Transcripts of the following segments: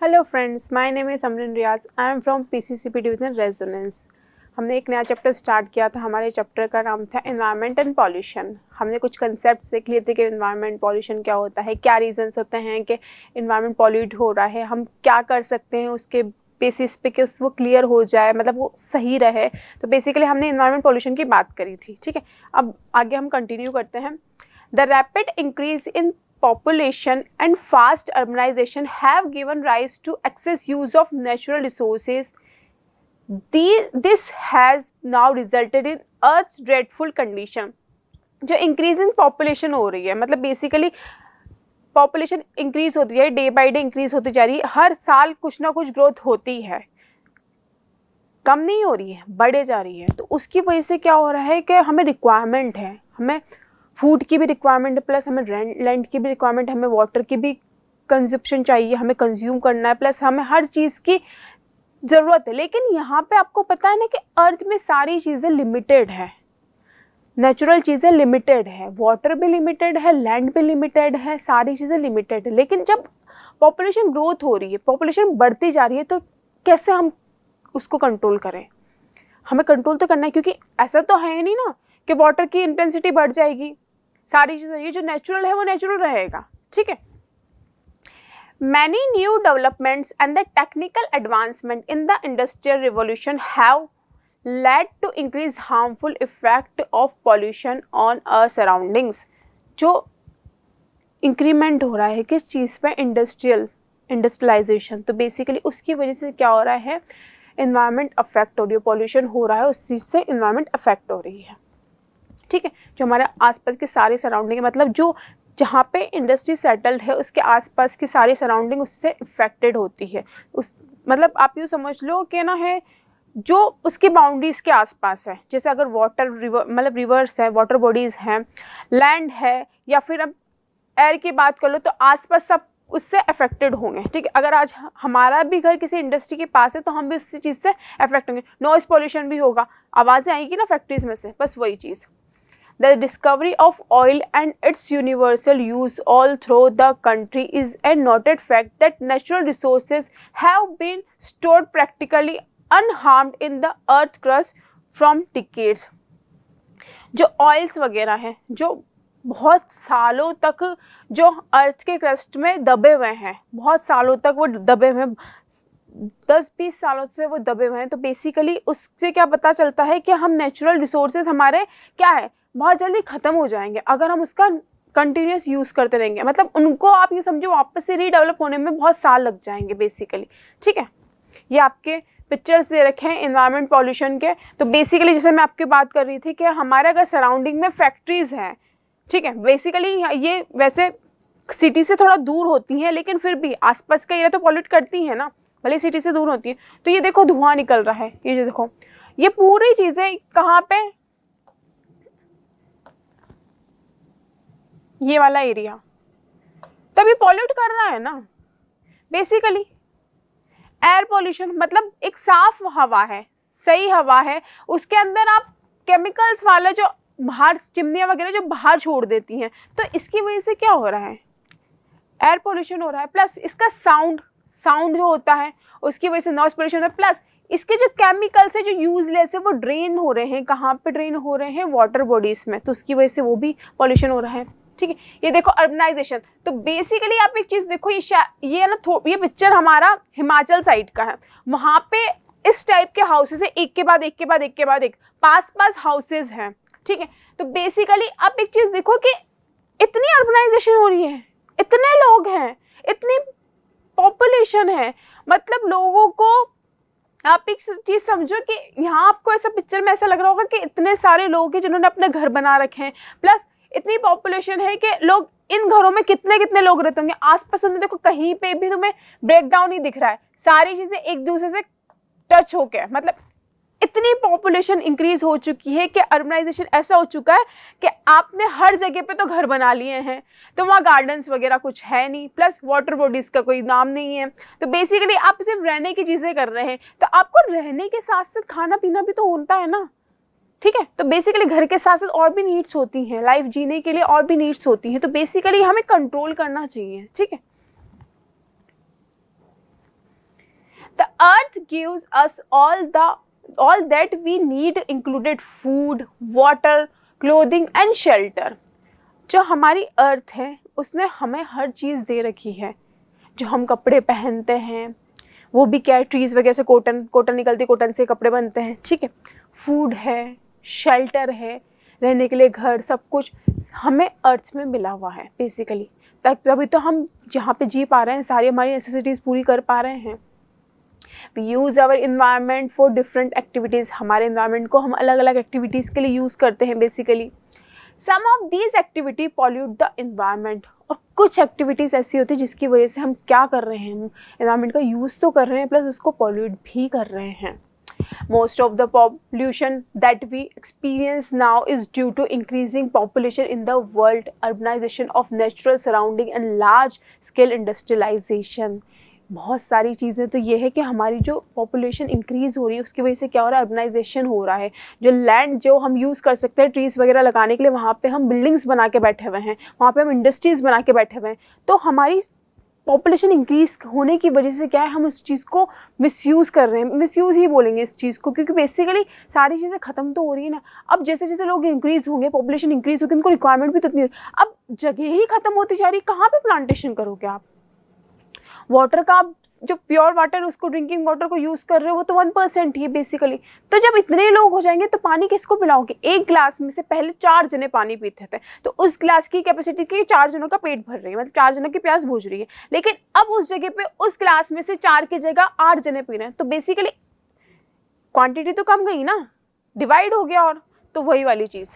Hello friends, my name is Samreen Riyaz. I am from PCCP division Resonance. हमने एक नया chapter start किया था। हमारे चैप्टर का नाम था एनवायरनमेंट एंड पॉल्यूशन। हमने कुछ कंसेप्ट सीख लिए थे कि एनवायरनमेंट पॉल्यूशन क्या होता है, क्या रीजंस होते हैं कि एनवायरनमेंट पॉल्यूट हो रहा है, हम क्या कर सकते हैं उसके बेसिस पे कि वो क्लियर हो जाए, मतलब वो सही रहे। तो बेसिकली हमने एनवायरनमेंट पॉल्यूशन की बात करी थी, ठीक है। अब आगे हम कंटिन्यू करते हैं। The rapid increase in population and fast urbanization have given rise to excess use of natural resources. This has now resulted in Earth's dreadful condition. जो इंक्रीज इन पॉपुलेशन हो रही है, मतलब बेसिकली पॉपुलेशन इंक्रीज होती है, day by day increase होती जा रही है। हर साल कुछ ना कुछ ग्रोथ होती है, कम नहीं हो रही है, बढ़े जा रही है। तो उसकी वजह से क्या हो रहा है कि हमें रिक्वायरमेंट है, हमें फूड की भी रिक्वायरमेंट है, प्लस हमें लैंड की भी रिक्वायरमेंट, हमें वाटर की भी कंजप्शन चाहिए, हमें कंज्यूम करना है, प्लस हमें हर चीज़ की ज़रूरत है। लेकिन यहाँ पे आपको पता है ना कि अर्थ में सारी चीज़ें लिमिटेड है, नेचुरल चीज़ें लिमिटेड है, वाटर भी लिमिटेड है, लैंड भी लिमिटेड है, सारी चीज़ें लिमिटेड है। लेकिन जब पॉपुलेशन ग्रोथ हो रही है, पॉपुलेशन बढ़ती जा रही है, तो कैसे हम उसको कंट्रोल करें? हमें कंट्रोल तो करना है, क्योंकि ऐसा तो है नहीं ना कि वाटर की इंटेंसिटी बढ़ जाएगी। सारी चीज़ें, ये जो नेचुरल है वो नेचुरल रहेगा, ठीक है। Many new developments and the technical advancement in the industrial revolution have led to increased harmful effect of pollution on our surroundings. जो इंक्रीमेंट हो रहा है किस चीज़ पे? इंडस्ट्रियलाइजेशन। तो बेसिकली उसकी वजह से क्या हो रहा है? इन्वायरमेंट अफेक्ट हो रही है, पॉल्यूशन हो रहा है, उस चीज़ से इन्वायरमेंट अफेक्ट हो रही है, ठीक है। जो हमारे आसपास की सारी सराउंडिंग है, मतलब जो जहाँ पे इंडस्ट्री सेटल्ड है उसके आसपास की सारी सराउंडिंग उससे इफेक्टेड होती है। उस मतलब आप यूँ समझ लो कि ना है जो उसकी बाउंड्रीज के आसपास है, जैसे अगर वाटर रिवर, मतलब रिवर्स है, वाटर बॉडीज हैं, लैंड है, या फिर अब एयर की बात कर लो, तो आसपास सब उससे अफेक्टेड होंगे, ठीक है। अगर आज हमारा भी घर किसी इंडस्ट्री के पास है तो हम भी उसी चीज़ से अफेक्ट होंगे। नॉइज पॉल्यूशन भी होगा, आवाज़ें आएगी ना फैक्ट्रीज में से, बस वही चीज़। The discovery of oil and its universal use all through the country is a noted fact that natural resources have been stored practically unharmed in the earth crust from decades. जो oils वगैरह हैं, जो बहुत सालों तक जो अर्थ के crust में दबे हुए हैं, बहुत सालों तक वो दबे हुए हैं, 10-20 सालों से वो दबे हुए हैं। तो बेसिकली उससे क्या पता चलता है कि हम नेचुरल रिसोर्सेज हमारे क्या है, बहुत जल्दी ख़त्म हो जाएंगे अगर हम उसका कंटिन्यूस यूज़ करते रहेंगे। मतलब उनको आप ये समझो वापस से रीडेवलप होने में बहुत साल लग जाएंगे बेसिकली, ठीक है। ये आपके पिक्चर्स दे रखे हैं एनवायरनमेंट पॉल्यूशन के। तो बेसिकली जैसे मैं आपकी बात कर रही थी कि हमारे अगर सराउंडिंग में फैक्ट्रीज़ हैं, ठीक है, बेसिकली ये वैसे सिटी से थोड़ा दूर होती हैं, लेकिन फिर भी आसपास का एरिया तो पॉल्यूट करती हैं ना, भले सिटी से दूर होती है। तो ये देखो धुआं निकल रहा है, ये जो देखो, ये पूरी चीज़ें कहाँ पे? ये वाला एरिया तभी पॉल्यूट कर रहा है ना बेसिकली। एयर पॉल्यूशन मतलब एक साफ हवा है, सही हवा है, उसके अंदर आप केमिकल्स वाला जो बाहर चिमनियाँ वगैरह जो बाहर छोड़ देती हैं, तो इसकी वजह से क्या हो रहा है? एयर पॉल्यूशन हो रहा है। प्लस इसका साउंड जो होता है उसकी वजह से नॉइज पॉल्यूशन हो रहा है। प्लस इसके जो केमिकल्स है जो यूजलेस है वो ड्रेन हो रहे हैं, कहाँ पे ड्रेन हो रहे हैं? वाटर बॉडीज में, तो उसकी वजह से वो भी पॉल्यूशन हो रहा है, ठीक है। ये देखो अर्बनाइजेशन। तो बेसिकली आप एक चीज देखो, ये ना ये पिक्चर हमारा हिमाचल साइड का है। वहां पे इस टाइप के हाउसेस है, एक के बाद एक के बाद एक के बाद एक, पास हाउसेस हैं, ठीक है। तो बेसिकली आप एक चीज देखो कि इतनी अर्बनाइजेशन हो रही है, इतने लोग हैं, इतनी पॉपुलेशन है, मतलब लोगों को आप एक चीज समझो कि यहाँ आपको ऐसा पिक्चर में ऐसा लग रहा होगा कि इतने सारे लोग हैं जिन्होंने अपने घर बना रखे हैं, प्लस इतनी पॉपुलेशन है कि लोग इन घरों में कितने कितने लोग रहते होंगे। आसपास तुमने देखो कहीं पे भी तुम्हें ब्रेकडाउन नहीं दिख रहा है, सारी चीजें एक दूसरे से टच होके, मतलब इतनी पॉपुलेशन इंक्रीज हो चुकी है कि अर्बनाइजेशन ऐसा हो चुका है कि आपने हर जगह पे तो घर बना लिए हैं, तो वहाँ गार्डन्स वगैरह कुछ है नहीं, प्लस वाटर बॉडीज का कोई नाम नहीं है। तो बेसिकली आप सिर्फ रहने की चीज़ें कर रहे हैं, तो आपको रहने के साथ साथ खाना पीना भी तो होता है ना, ठीक है। तो बेसिकली घर के साथ साथ और भी नीड्स होती हैं, लाइफ जीने के लिए और भी नीड्स होती हैं। तो बेसिकली हमें कंट्रोल करना चाहिए, ठीक है। The earth gives us all that we need included food, water, clothing and shelter. जो हमारी अर्थ है उसने हमें हर चीज़ दे रखी है, जो हम कपड़े पहनते हैं वो भी क्या है, ट्रीज़ वगैरह से कॉटन निकलती, कॉटन से कपड़े बनते हैं, ठीक है। फूड है, शेल्टर है, रहने के लिए घर, सब कुछ हमें अर्थ में मिला हुआ है बेसिकली। तभी तो हम जहाँ पे जी पा रहे हैं, सारी हमारी नेसेसिटीज़ पूरी कर पा रहे हैं। We use our environment for different activities, हमारे इन्वायरमेंट को हम अलग अलग एक्टिविटीज़ के लिए यूज़ करते हैं basically. Some of these activity pollute the environment, और कुछ एक्टिविटीज़ ऐसी होती है जिसकी वजह से हम क्या कर रहे हैं, हम इन्वायरमेंट का यूज़ तो कर रहे हैं प्लस उसको पॉल्यूट भी कर रहे हैं। Most of the pollution that we experience now is due to increasing population in the world, urbanization of natural surrounding and large scale industrialization. बहुत सारी चीज़ें तो ये है कि हमारी जो पॉपुलेशन इंक्रीज़ हो रही है उसकी वजह से क्या हो रहा है, अर्बनाइजेशन हो रहा है। जो लैंड जो हम यूज़ कर सकते हैं ट्रीज़ वगैरह लगाने के लिए, वहाँ पे हम बिल्डिंग्स बना के बैठे हुए हैं, वहाँ पे हम इंडस्ट्रीज़ बना के बैठे हुए हैं। तो हमारी पॉपुलेशन इंक्रीज़ होने की वजह से क्या है, हम उस चीज़ को मिसयूज़ कर रहे हैं, मिसयूज़ ही बोलेंगे इस चीज़ को, क्योंकि बेसिकली सारी चीज़ें ख़त्म तो हो रही है ना। अब जैसे जैसे लोग इंक्रीज़ होंगे, पॉपुलेशन इंक्रीज़ होगी, उनको रिक्वायरमेंट भी तो इतनी, अब जगह ही ख़त्म होती जा रही, कहाँ पे प्लांटेशन करोगे आप। वाटर का जो प्योर वाटर उसको ड्रिंकिंग वाटर को यूज़ कर रहे हो वो तो 1% ही है बेसिकली। तो जब इतने लोग हो जाएंगे तो पानी किसको पिलाओगे। एक गिलास में से पहले 4 जने पानी पीते थे, तो उस गिलास की कैपेसिटी के 4 जनों का पेट भर रही है, मतलब 4 जनों की प्यास बुझ रही है। लेकिन अब उस जगह पे उस गिलास में से 4 की जगह 8 जने पी रहे हैं, तो बेसिकली क्वांटिटी तो कम गई ना, डिवाइड हो गया। और तो वही वाली चीज़,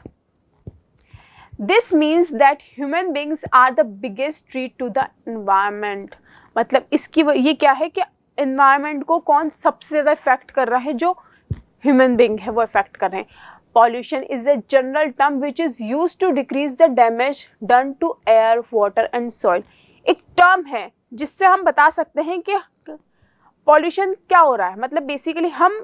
this means that human beings are the biggest threat to the environment. मतलब इसकी ये क्या है कि एनवायरनमेंट को कौन सबसे ज़्यादा इफेक्ट कर रहा है, जो ह्यूमन बींग है वो इफेक्ट कर रहे हैं। Pollution is a general term which is use to decrease the damage done to air, water and soil. एक टर्म है जिससे हम बता सकते हैं कि पॉल्यूशन क्या हो रहा है। मतलब बेसिकली हम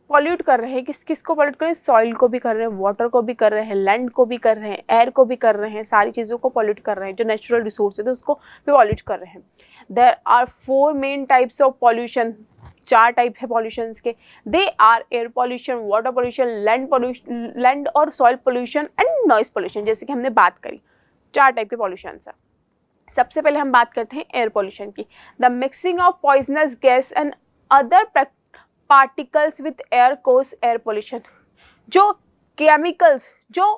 पॉल्यूट कर रहे हैं, किस को पॉल्यूट कर रहे हैं, सॉइल को भी कर रहे हैं, वाटर को भी कर रहे हैं, लैंड को भी कर रहे हैं, एयर को भी कर रहे हैं, सारी चीज़ों को पॉल्यूट कर रहे हैं। जो नेचुरल रिसोर्सेज है उसको भी पॉल्यूट कर रहे हैं। There are 4 main types of pollution, 4 type है पॉल्यूशंस के। They are air pollution, water pollution, land और soil pollution and noise pollution, जैसे कि हमने बात करी 4 टाइप के पॉल्यूशन है। सबसे पहले हम बात करते हैं एयर पॉल्यूशन की। The mixing of poisonous gas and other particles with air cause air pollution. जो केमिकल्स, जो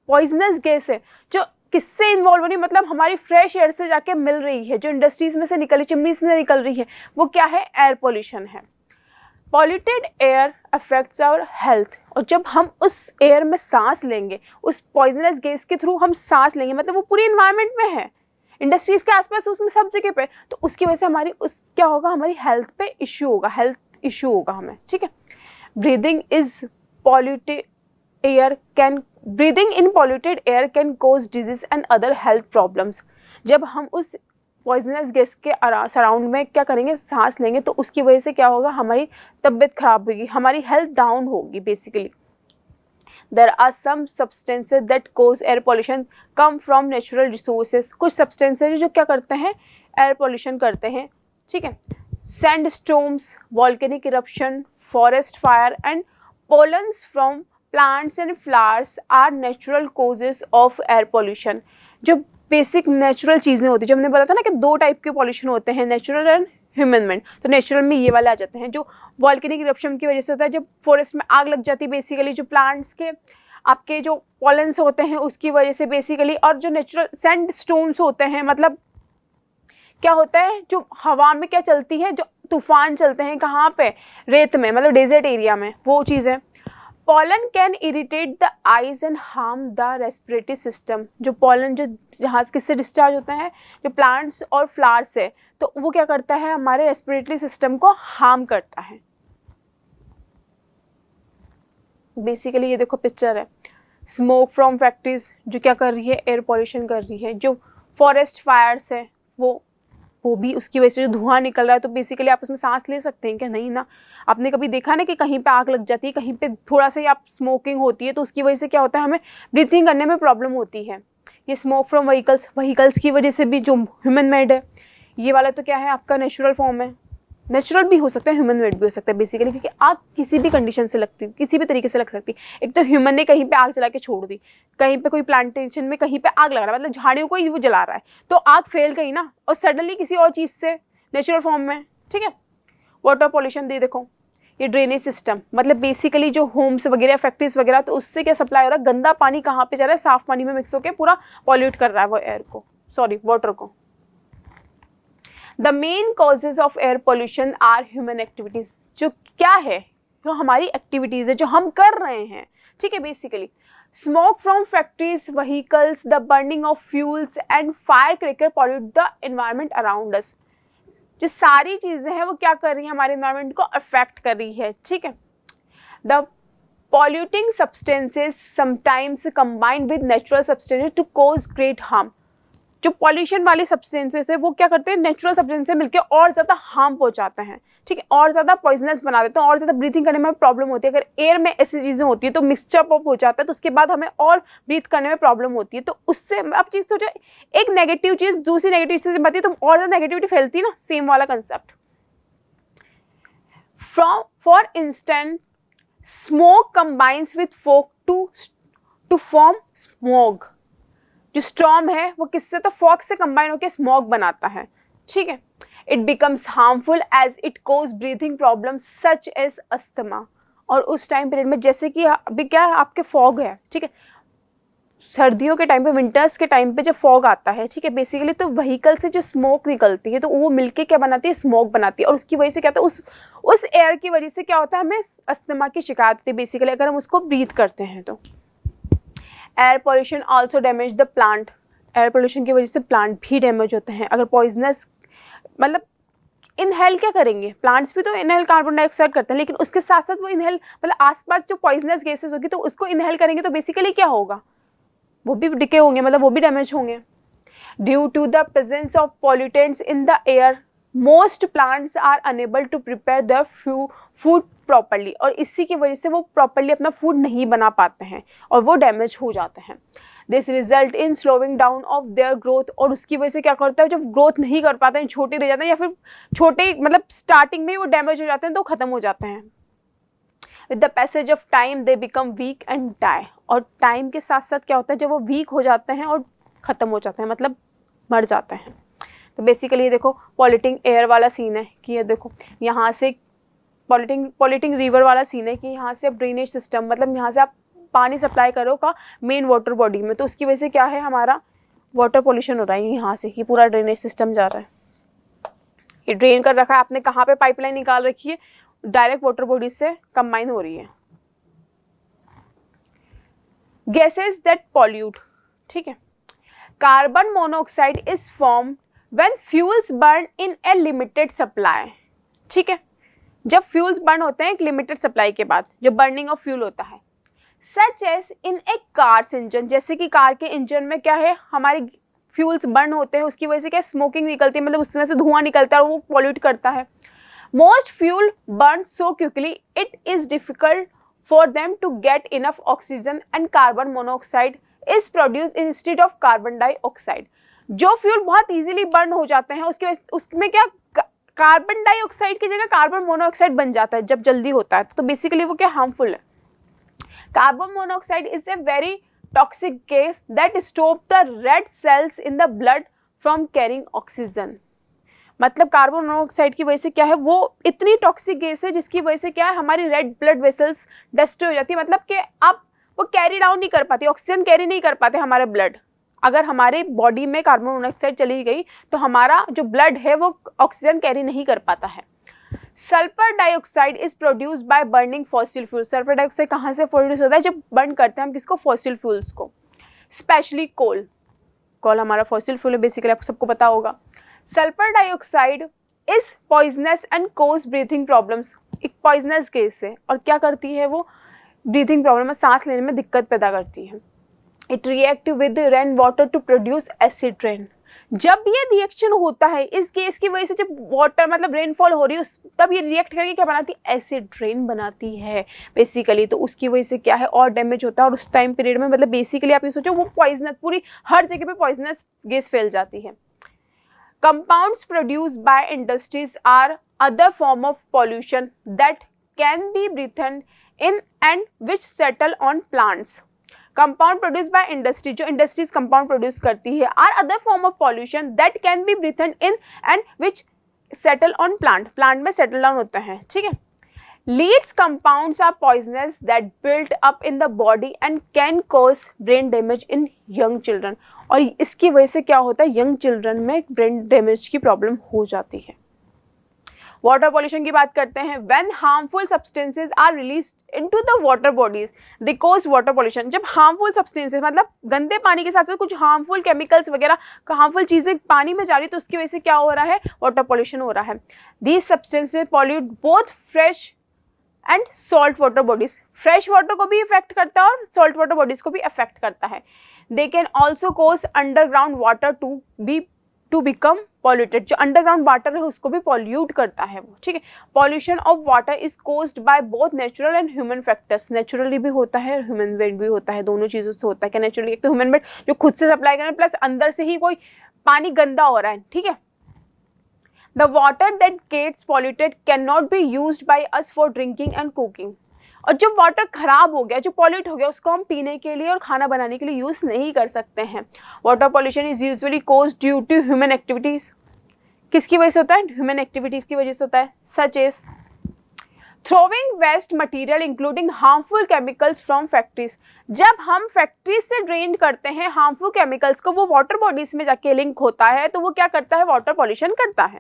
पॉइजनस गैस है, जो किससे इन्वॉल्व हो रही है, मतलब हमारी फ्रेश एयर से जाके मिल रही है, जो इंडस्ट्रीज में से निकल रही, चिमनीज में निकल रही है, वो क्या है, एयर पॉल्यूशन है। Polluted air affects our health. और जब हम उस एयर में सांस लेंगे, उस पॉइजनस गैस के थ्रू हम सांस लेंगे, मतलब वो पूरी इन्वायरमेंट में है, इंडस्ट्रीज के आसपास, उसमें सब जगह पे, तो उसकी वजह से हमारी क्या होगा, हमारी हेल्थ पे इश्यू होगा, हेल्थ इशू होगा हमें, ठीक है। Breathing in polluted air can cause disease and other health problems. जब हम उस पॉइजनस गैस के सराउंड में क्या करेंगे, सांस लेंगे, तो उसकी वजह से क्या होगा, हमारी तबीयत खराब होगी, हमारी हेल्थ डाउन होगी basically. There are some substances that cause air pollution come from natural resources। कुछ substances जो क्या करते हैं, एयर पोल्यूशन करते हैं, ठीक है। Sandstorms, volcanic eruption, forest fire and pollens from plants and flowers are natural causes of air pollution। जो बेसिक नेचुरल चीज़ें होती है, जो हमने बताया था ना कि 2 टाइप के पॉल्यूशन होते हैं, नेचुरल एंड ह्यूमन मेड। तो नेचुरल में ये वाले आ जाते हैं, जो वॉल्केनिक इरप्शन की वजह से होता है, जब फॉरेस्ट में आग लग जाती है बेसिकली, जो प्लांट्स के आपके जो पॉलेंस होते हैं उसकी वजह से बेसिकली। और जो नेचुरल सैंड स्टोन्स होते हैं, मतलब क्या होता है, जो हवा में क्या चलती है, जो तूफान चलते हैं कहाँ पे, रेत में, मतलब डेजर्ट एरिया में, वो चीज़ें। Pollen can irritate the eyes and harm the respiratory system. जो पॉलन जो जहाँ किससे डिस्चार्ज होता है, जो प्लांट्स और फ्लावर्स से, तो वो क्या करता है, हमारे रेस्पिरेटरी सिस्टम को हार्म करता है बेसिकली। ये देखो पिक्चर है, स्मोक फ्रॉम फैक्ट्रीज जो क्या कर रही है, एयर पॉल्यूशन कर रही है। जो फॉरेस्ट फायर्स है वो भी उसकी वजह से जो धुआं निकल रहा है, तो बेसिकली आप उसमें सांस ले सकते हैं क्या, नहीं ना। आपने कभी देखा ना कि कहीं पे आग लग जाती है, कहीं पे थोड़ा सा ही आप स्मोकिंग होती है, तो उसकी वजह से क्या होता है, हमें ब्रीथिंग करने में प्रॉब्लम होती है। ये स्मोक फ्रॉम व्हीकल्स की वजह से भी जो ह्यूमन मेड है, ये वाला तो क्या है आपका नेचुरल फॉर्म है, नेचुरल भी हो सकता है, ह्यूमन मेड भी हो सकता है बेसिकली, क्योंकि आग किसी भी कंडीशन से लगती है, किसी भी तरीके से लग सकती है। एक तो ह्यूमन ने कहीं पे आग जला के छोड़ दी, कहीं पे कोई प्लांटेशन में कहीं पे आग लगा रहा है, मतलब झाड़ियों को ही वो जला रहा है, तो आग फैल गई ना, और सडनली किसी और चीज़ से नेचुरल फॉर्म में, ठीक है। वाटर पॉल्यूशन दे देखो, ये ड्रेनेज सिस्टम, मतलब बेसिकली जो होम्स वगैरह फैक्ट्रीज वगैरह, तो उससे क्या सप्लाई हो रहा है, गंदा पानी कहाँ पे जा रहा है, साफ पानी में मिक्स होकर पूरा पॉल्यूट कर रहा है वो एयर को, सॉरी वाटर को। The main causes of air pollution are human activities, जो क्या है, जो हमारी एक्टिविटीज है जो हम कर रहे हैं, ठीक है। Basically smoke from factories, vehicles, the burning of fuels and fire cracker pollute the environment around us. जो सारी चीजें हैं वो क्या कर रही है, हमारे एनवायरमेंट को अफेक्ट कर रही है, ठीक है। The polluting substances sometimes combined with natural substances to cause great harm. जो पॉल्यूशन वाले सब्सटेंसेस है वो क्या करते हैं, नेचुरल सब्सटेंस से मिलकर और ज़्यादा हार्म पहुंचाते हैं, ठीक है, और ज़्यादा पॉइजनस बना देते हैं, और ज़्यादा ब्रीथिंग करने में प्रॉब्लम होती है। अगर एयर में ऐसी चीज़ें होती है तो मिक्सचर अप हो जाता है, तो उसके बाद हमें और ब्रीथ करने में प्रॉब्लम होती है। तो उससे अब चीज़ सोचो, एक नेगेटिव चीज़ दूसरी नेगेटिव चीज़ से बनती है तो और ज़्यादा नेगेटिविटी फैलती है ना, सेम वाला concept. For instance smoke combines with fog to form smog. जो स्टॉर्म है वो किससे, तो फॉग से कंबाइन होकर स्मॉग बनाता है, ठीक है। It becomes harmful as it cause breathing problem such as asthma. और उस टाइम पीरियड में जैसे कि अभी क्या है, आपके फॉग है, ठीक है, सर्दियों के टाइम पे, विंटर्स के टाइम पे जब फॉग आता है, ठीक है, बेसिकली तो व्हीकल से जो स्मोक निकलती है तो वो मिलके क्या बनाती है, स्मोक बनाती है। और उसकी वजह से क्या होता है, उस एयर की वजह से क्या होता है, हमें अस्थमा की शिकायत होती है बेसिकली, अगर हम उसको ब्रीथ करते हैं तो। Air pollution also damage the plant. Air pollution की वजह से प्लांट भी डैमेज होते हैं। अगर पॉइजनस, मतलब इनहेल क्या करेंगे, प्लांट्स भी तो इनहेल कार्बन डाइऑक्साइड करते हैं, लेकिन उसके साथ साथ वो इनहेल, मतलब आसपास जो पॉइजनस गैसेस होगी तो उसको इनहेल करेंगे, तो बेसिकली क्या होगा, वो भी डिके होंगे, मतलब वो भी डैमेज होंगे। Due to the presence of pollutants in the air most plants are unable to prepare the food properly. और इसी की वजह से वो प्रॉपरली अपना फूड नहीं बना पाते हैं और वो डैमेज हो जाते हैं। This result in slowing down of their growth. और उसकी वजह से क्या करता है, जब ग्रोथ नहीं कर पाते हैं, छोटे रह जाते हैं, या फिर छोटे मतलब स्टार्टिंग में वो डैमेज हो जाते हैं तो खत्म हो जाते हैं। With the passage of time they become weak and die. और टाइम के साथ साथ क्या होता है, जब वो वीक हो जाते हैं और ख़त्म हो जाते हैं, मतलब मर जाते हैं। तो बेसिकली ये देखो पॉल्यूटिंग एयर वाला सीन है कि ये देखो यहाँ से पॉल्यूटिंग रिवर वाला सीन है कि यहाँ से अब ड्रेनेज सिस्टम, मतलब यहाँ से आप पानी सप्लाई करो का मेन वाटर बॉडी में, तो उसकी वजह से क्या है, हमारा वाटर पॉल्यूशन हो रहा है यहाँ से, कि पूरा ड्रेनेज सिस्टम जा रहा है, ये ड्रेन कर रखा है आपने, कहाँ पे पाइपलाइन निकाल रखी है, डायरेक्ट वाटर बॉडी से कंबाइन हो रही है। गैसेस दैट पॉल्यूट, ठीक है। Carbon monoxide is form when fuels burn in A limited supply, ठीक है। जब फ्यूल्स बर्न होते हैं एक लिमिटेड सप्लाई के बाद, जो बर्निंग ऑफ फ्यूल होता है, such as in a car's engine, जैसे कि कार के इंजन में क्या है, हमारे फ्यूल्स बर्न होते हैं, उसकी वजह से क्या स्मोकिंग निकलती है, मतलब उसमें से धुआं निकलता है और वो पॉल्यूट करता है। Most fuel burn so quickly it is difficult for them to get enough oxygen and carbon monoxide is produced instead of carbon dioxide. जो फ्यूल बहुत इजीली बर्न हो जाते हैं उसकी वजह उसमें क्या कार्बन डाइऑक्साइड की जगह कार्बन मोनोऑक्साइड बन जाता है जब जल्दी होता है, तो बेसिकली वो क्या हार्मफुल है। Carbon monoxide is a very toxic gas that stop the red cells in the blood from carrying oxygen. मतलब कार्बन मोनोऑक्साइड की वजह से क्या है, वो इतनी टॉक्सिक गैस है जिसकी वजह से क्या है, हमारी रेड ब्लड वेसल्स डिस्ट्रॉय हो जाती है, मतलब कि अब वो कैरी डाउन नहीं कर पाती, ऑक्सीजन कैरी नहीं कर पाते हमारे ब्लड। अगर हमारे बॉडी में कार्बन मोनोऑक्साइड चली गई तो हमारा जो ब्लड है वो ऑक्सीजन कैरी नहीं कर पाता है। Sulphur dioxide is produce by burning fossil fuel. Sulphur dioxide कहाँ से प्रोड्यूस होता है, जब बर्न करते हैं हम किसको, फॉसिल फ्यूल्स को, स्पेशली कोल। कोल हमारा फॉसिल फ्यूल है बेसिकली, आपको सबको पता होगा। Sulphur dioxide is poisonous and cause breathing problems. एक पॉइजनस गैस है और क्या करती है, वो ब्रीथिंग प्रॉब्लम में, सांस लेने में दिक्कत पैदा करती है। It react with rain water to produce acid rain. जब ये रिएक्शन होता है इस गैस की वजह से, जब वाटर मतलब रेनफॉल हो रही है तब ये रिएक्ट करके क्या बनाती है, एसिड रेन बनाती है बेसिकली। तो उसकी वजह से क्या है, और डैमेज होता है। और उस टाइम पीरियड में मतलब बेसिकली आप ये सोचो वो पॉइजनस, पूरी हर जगह पे पॉइजनस गैस फैल जाती है। Compounds produce by industries are other form of pollution that can be breathed in and which settle on plants. Compound produced by industry, जो industries compound produce करती है, are other form of pollution that can be breathed in and which settle on plant में settle down होता है, ठीक है. Leads compounds are poisonous that build up in the body and can cause brain damage in young children. और इसकी वजह से क्या होता है, यंग चिल्ड्रन में ब्रेन डैमेज की प्रॉब्लम हो जाती है. वाटर पॉल्यूशन की बात करते हैं. When harmful substances are released into the water bodies they cause water pollution. जब हार्मफुल सब्सटेंसेज मतलब गंदे पानी के साथ साथ कुछ हार्मफुल केमिकल्स वगैरह हार्मफुल चीज़ें पानी में जा रही तो उसकी वजह से क्या हो रहा है, वाटर पॉल्यूशन हो रहा है. These substances pollute both fresh and salt water bodies. Fresh water को भी इफेक्ट करता है और सॉल्ट वाटर बॉडीज को भी इफेक्ट करता है. They can also cause underground water to become polluted. जो अंडरग्राउंड वाटर है उसको भी पॉल्यूट करता है वो, ठीक है. Pollution of water is caused by both natural and human factors. Naturally भी होता है और ह्यूमन मेड भी होता है, दोनों चीज़ों से होता है. क्या नेचुरली, एक तो ह्यूमन मेड जो खुद से सप्लाई कर रहे हैं प्लस अंदर से ही कोई पानी गंदा हो रहा है, ठीक है. The water that gets polluted cannot be used by us for drinking and cooking. और जो वाटर खराब हो गया, जो पॉल्यूट हो गया, उसको हम पीने के लिए और खाना बनाने के लिए यूज़ नहीं कर सकते हैं. Water pollution is usually caused due to human activities. किसकी वजह से होता है, ह्यूमन एक्टिविटीज़ की वजह से होता है. Such as throwing waste material including harmful chemicals from factories. जब हम फैक्ट्रीज से ड्रेन करते हैं हार्मफुल केमिकल्स को, वो वाटर बॉडीज में जाके लिंक होता है तो वो क्या करता है, वाटर पॉल्यूशन करता है.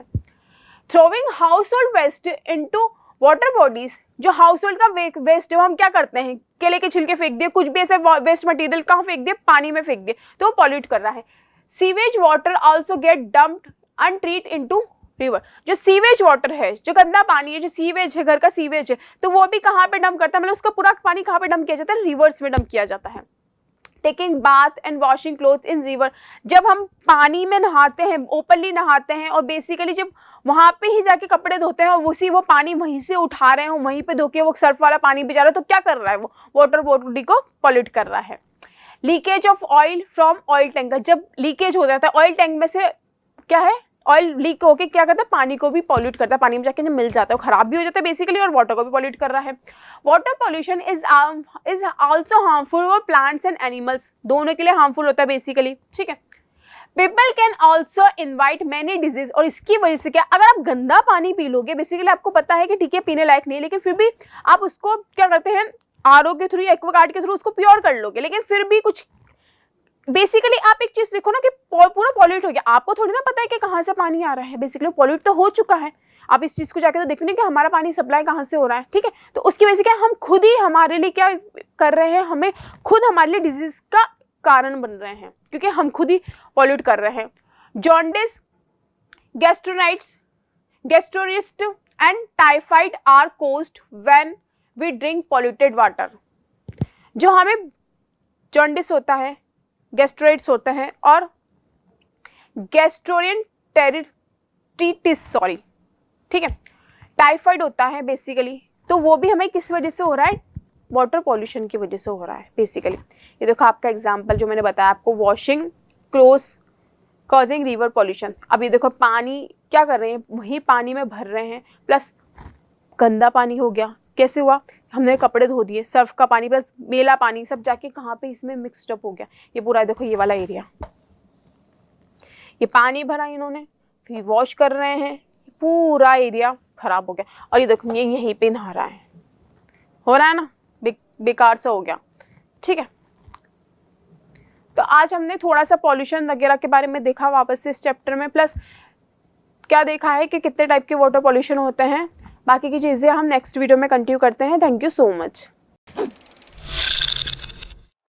Throwing household waste into water bodies. जो हाउस होल्ड का वेस्ट है वो हम क्या करते हैं, केले के छिलके फेंक दिए, कुछ भी ऐसे वेस्ट मटेरियल कहाँ फेंक दिए, पानी में फेंक दिए, तो वो पॉल्यूट कर रहा है. Sewage water also get dumped untreat into river. जो सीवेज वाटर है, जो गंदा पानी है, जो सीवेज है, घर का सीवेज है, तो वो भी कहाँ पे डंप करता है, मतलब उसका पूरा पानी कहाँ पे डंप किया जाता है, रिवर्स में डंप किया जाता है. Taking bath and washing cloth in river. जब हम पानी में नहाते हैं, ओपनली नहाते हैं और बेसिकली जब वहाँ पे ही जाके कपड़े धोते हैं और वो पानी वहीं से उठा रहे हैं, वहीं पे धो के वो सर्फ वाला पानी भी जा रहा है, तो क्या कर रहा है, वो वाटर बॉडी को पॉल्यूट कर रहा है. Leakage of oil from oil tanker. जब लीकेज हो जाता है ऑयल टैंक में से, क्या है, ऑयल लीक होके क्या करता है, पानी को भी पॉल्यूट करता है, पानी में जाके जब मिल जाता है वो खराब भी हो जाता है बेसिकली और वाटर को भी पॉल्यूट कर रहा है. Water pollution is also harmful for plants and animals. दोनों के लिए हार्मफुल होता है बेसिकली, ठीक है. People can also invite many disease. और इसकी वजह से क्या, अगर आप गंदा पानी पी लोगे, बेसिकली आपको पता है कि ठीक है पीने लायक नहीं है, लेकिन फिर भी आप उसको क्या करते हैं, आरओ के थ्रू या एक्वागार्ड के थ्रू उसको प्योर कर लोगे, लेकिन फिर भी कुछ बेसिकली आप एक चीज देखो ना कि पूरा पॉल्यूट हो गया, आपको थोड़ी ना पता है कि कहाँ से पानी आ रहा है, बेसिकली पॉल्यूट तो हो चुका है. आप इस चीज को जाके तो देखो ना कि हमारा पानी सप्लाई कहाँ से हो रहा है, ठीक है. तो उसकी वजह से क्या, हम खुद ही हमारे लिए क्या कर रहे हैं, हमें खुद हमारे लिए डिजीज का कारण बन रहे हैं, क्योंकि हम खुद ही पॉल्यूट कर रहे हैं. Jaundice, gastroenteritis, gastritis and typhoid are caused when we drink polluted water. जो हमें जॉन्डिस होता है, गैस्ट्रोइट्स होते हैं और गैस्ट्रोएंटेरिटिस, सॉरी, ठीक है, टाइफाइड होता है बेसिकली, तो वो भी हमें किस वजह से हो रहा है, वाटर पॉल्यूशन की वजह से हो रहा है बेसिकली. ये देखो आपका एग्जांपल जो मैंने बताया आपको, washing clothes causing river pollution. अब ये देखो पानी क्या कर रहे हैं, वही पानी में भर रहे हैं प्लस गंदा पानी हो गया. कैसे हुआ, हमने कपड़े धो दिए, सर्फ का पानी प्लस मेला पानी सब जाके कहाँ पे इसमें मिक्सड अप हो गया. ये पूरा देखो ये वाला एरिया, ये पानी भरा इन्होंने, फिर वॉश कर रहे हैं, पूरा एरिया खराब हो गया. और ये देखो ये यहीं पे नहा रहा है, हो रहा है ना, बेकार सा हो गया, ठीक है. तो आज हमने थोड़ा सा पॉल्यूशन वगैरह के बारे में देखा वापस से इस चैप्टर में, प्लस क्या देखा है कि कितने टाइप के वाटर पॉल्यूशन होते हैं. बाकी की चीज़ें हम नेक्स्ट वीडियो में कंटिन्यू करते हैं. Thank you so much.